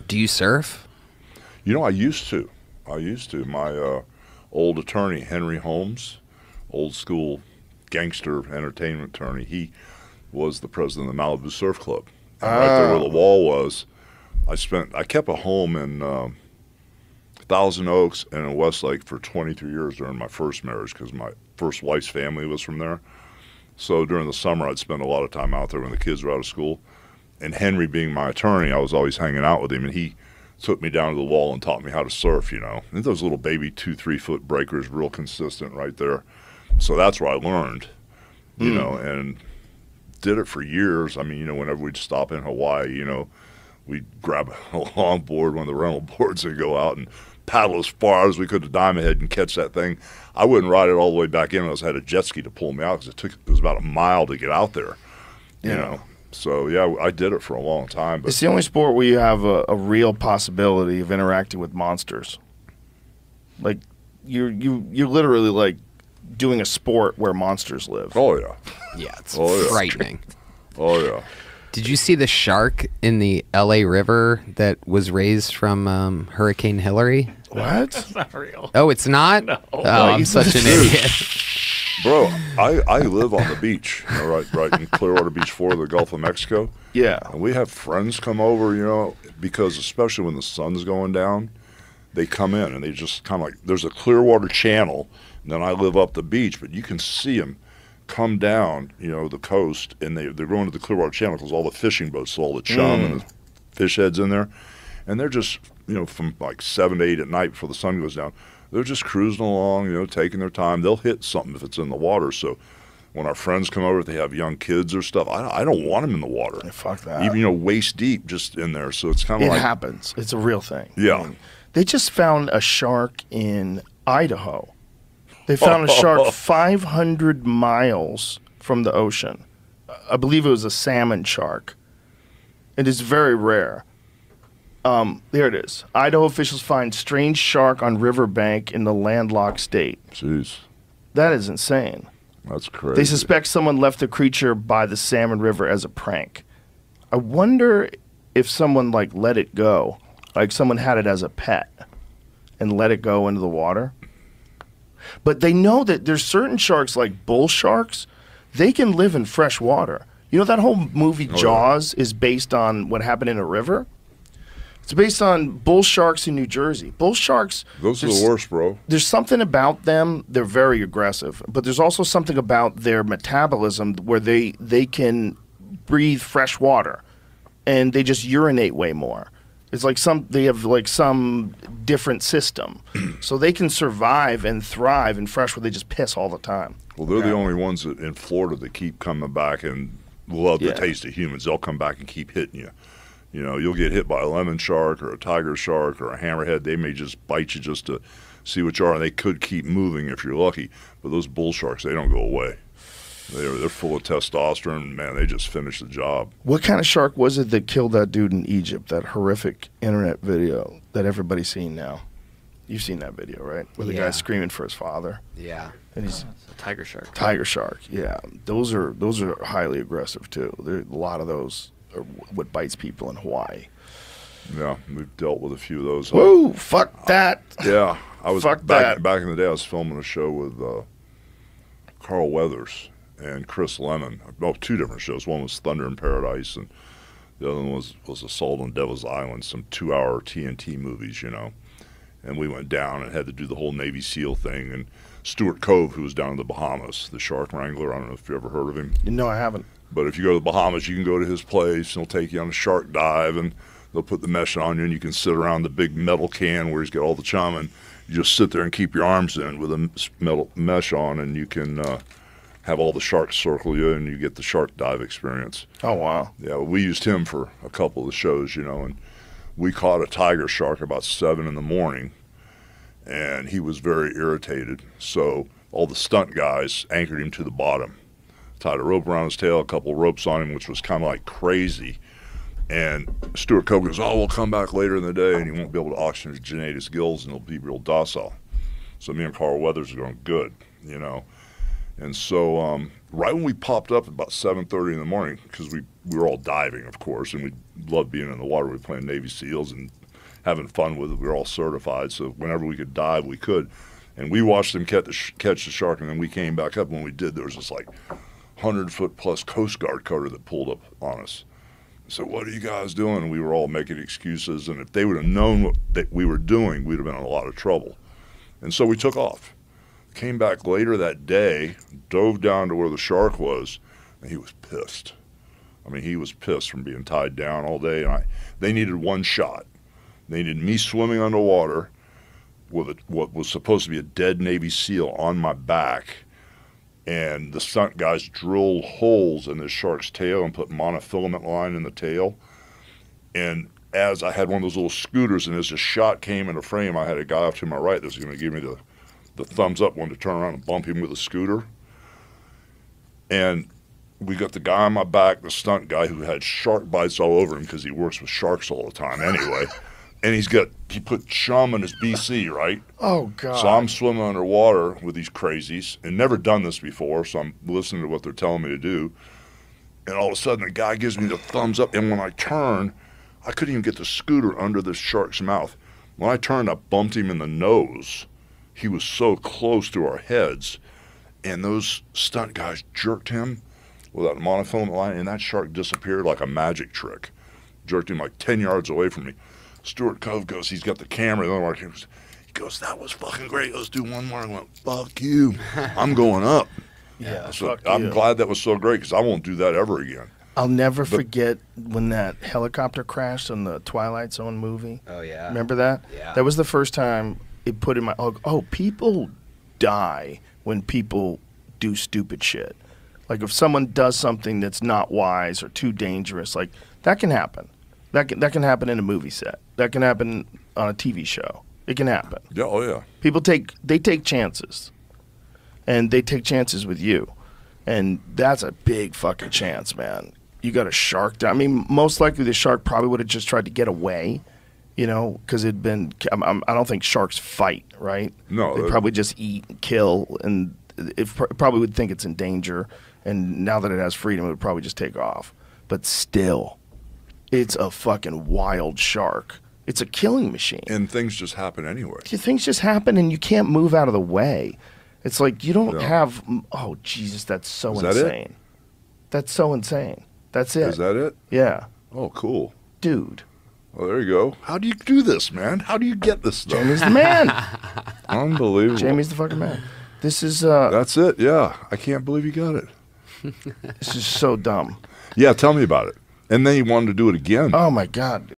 Do you surf? You know, I used to. My old attorney, Henry Holmes, old school gangster entertainment attorney, he was the president of the Malibu Surf Club. And right there where the wall was, I kept a home in Thousand Oaks and in Westlake for 23 years during my first marriage because my first wife's family was from there. So during the summer, I'd spend a lot of time out there when the kids were out of school. And Henry being my attorney, I was always hanging out with him, and he took me down to the wall and taught me how to surf, you know. And those little baby 2-3 foot breakers, real consistent right there. So that's where I learned, you know, and did it for years. I mean, you know, whenever we'd stop in Hawaii, you know, we'd grab a longboard, one of the rental boards, and go out and paddle as far as we could to Diamond Head and catch that thing. I wouldn't ride it all the way back in. I had a jet ski to pull me out because it was about a mile to get out there, you know. So, yeah, I did it for a long time. But it's the only sport where you have a real possibility of interacting with monsters. Like, you're literally, like, doing a sport where monsters live. Oh, yeah. Yeah, it's frightening. Oh, yeah. Did you see the shark in the L.A. River that was raised from Hurricane Hillary? What? That's not real. Oh, it's not? No. Oh, I'm such an idiot. Bro, I live on the beach, you know, right in Clearwater Beach 4 of the Gulf of Mexico. Yeah. And we have friends come over, you know, because especially when the sun's going down, they come in and they just kind of like, there's a Clearwater channel, and then I live up the beach, but you can see them come down, you know, the coast, and they're going to the Clearwater Channel because all the fishing boats, so all the chum and the fish heads in there, and they're just, you know, from like 7 to 8 at night before the sun goes down, they're just cruising along, you know, taking their time. They'll hit something if it's in the water. So when our friends come over, if they have young kids or stuff, I don't want them in the water. Yeah, fuck that. Even, you know, waist deep just in there. So it's kind of like. It happens. It's a real thing. Yeah. I mean, they just found a shark in Idaho. They found a shark 500 miles from the ocean. I believe it was a salmon shark. It is very rare. There it is. Idaho officials find strange shark on riverbank in the landlocked state. Jeez. That is insane. That's crazy. They suspect someone left the creature by the Salmon River as a prank. I wonder if someone, like, let it go. Like, someone had it as a pet and let it go into the water. But they know that there's certain sharks, like bull sharks, they can live in fresh water. You know, that whole movie Jaws is based on what happened in a river? It's based on bull sharks in New Jersey. Bull sharks... Those are the worst, bro. There's something about them, they're very aggressive. But there's also something about their metabolism where they can breathe fresh water. And they just urinate way more. It's like they have like some different system. So they can survive and thrive in fresh where they just piss all the time. Well, they're the only ones that, in Florida that keep coming back and love the taste of humans. They'll come back and keep hitting you. You know, you'll get hit by a lemon shark or a tiger shark or a hammerhead. They may just bite you just to see what you are, and they could keep moving if you're lucky. But those bull sharks, they don't go away. They're full of testosterone. Man, they just finish the job. What kind of shark was it that killed that dude in Egypt, that horrific internet video that everybody's seen now? You've seen that video, right? Where the guy's screaming for his father. Yeah. And he's It's a tiger shark. tiger shark. Yeah. Those are highly aggressive too. A lot of those are what bites people in Hawaii. Yeah, we've dealt with a few of those. Whoa, fuck that. Yeah. I was Fuck back that. in the day, I was filming a show with Carl Weathers and Chris Lemon. Well, two different shows. One was Thunder in Paradise, and the other one was Assault on Devil's Island, some 2-hour TNT movies, you know. And we went down and had to do the whole Navy SEAL thing. And Stuart Cove, who was down in the Bahamas, the shark wrangler, I don't know if you ever heard of him. No, I haven't. But if you go to the Bahamas, you can go to his place, and he'll take you on a shark dive, and they'll put the mesh on you, and you can sit around the big metal can where he's got all the chum, and you just sit there and keep your arms in with a metal mesh on, and you can have all the sharks circle you, and you get the shark dive experience. Oh, wow. Yeah, we used him for a couple of the shows, you know, and we caught a tiger shark about 7 in the morning, and he was very irritated. So all the stunt guys anchored him to the bottom, tied a rope around his tail, a couple of ropes on him, which was kind of like crazy. And Stuart Cope goes, "Oh, we'll come back later in the day, and he won't be able to oxygenate his gills, and he'll be real docile." So me and Carl Weathers are going, good, you know. And so right when we popped up at about 7:30 in the morning, because we were all diving, of course, and we'd loved being in the water. We were playing Navy SEALs and having fun with it. We were all certified, so whenever we could dive, we could. And we watched them catch the shark, and then we came back up. When we did, there was this like 100-foot-plus Coast Guard cutter that pulled up on us. So what are you guys doing? And we were all making excuses. And if they would have known what we were doing, we'd have been in a lot of trouble. And so we took off. Came back later that day, dove down to where the shark was, and he was pissed. I mean, he was pissed from being tied down all day. And they needed one shot. They needed me swimming underwater with what was supposed to be a dead Navy SEAL on my back. And the stunt guys drilled holes in this shark's tail and put monofilament line in the tail. And as I had one of those little scooters, and as the shot came into frame, I had a guy off to my right that was going to give me the thumbs up one to turn around and bump him with a scooter. And we got the guy on my back, the stunt guy, who had shark bites all over him because he works with sharks all the time anyway. And he put chum in his BC, right? Oh, God. So I'm swimming underwater with these crazies and never done this before, so I'm listening to what they're telling me to do. And all of a sudden, the guy gives me the thumbs up, and when I turn, I couldn't even get the scooter under the shark's mouth. When I turned, I bumped him in the nose. He was so close to our heads, and those stunt guys jerked him with that monofilament line, and that shark disappeared like a magic trick. Jerked him like 10 yards away from me. Stuart Cove goes, he's got the camera. He goes, that was fucking great. Let's do one more. I went, fuck you. I'm going up. Yeah, so I'm glad that was so great because I won't do that ever again. I'll never forget when that helicopter crashed on the Twilight Zone movie. Oh, yeah. Remember that? Yeah. That was the first time it put in my, people die when people do stupid shit. Like if someone does something that's not wise or too dangerous, like that can happen. That can happen in a movie set. That can happen on a TV show. It can happen. Yeah, oh yeah. People take chances, and they take chances with you, and that's a big fucking chance, man. You got a shark. I mean, most likely the shark probably would have just tried to get away, you know, because it'd been. I don't think sharks fight, right? No, they probably just eat and kill, and it probably would think it's in danger. And now that it has freedom, it would probably just take off. But still. It's a fucking wild shark. It's a killing machine. And things just happen anyway. Things just happen, and you can't move out of the way. It's like you don't have. Oh Jesus, that's so insane. It? That's so insane. That's it. Is that it? Yeah. Oh, cool, dude. Well, there you go. How do you do this, man? How do you get this stuff? Jamie's the man. Unbelievable. Jamie's the fucking man. This is. That's it. Yeah, I can't believe you got it. This is so dumb. Yeah, tell me about it. And then he wanted to do it again. Oh my God!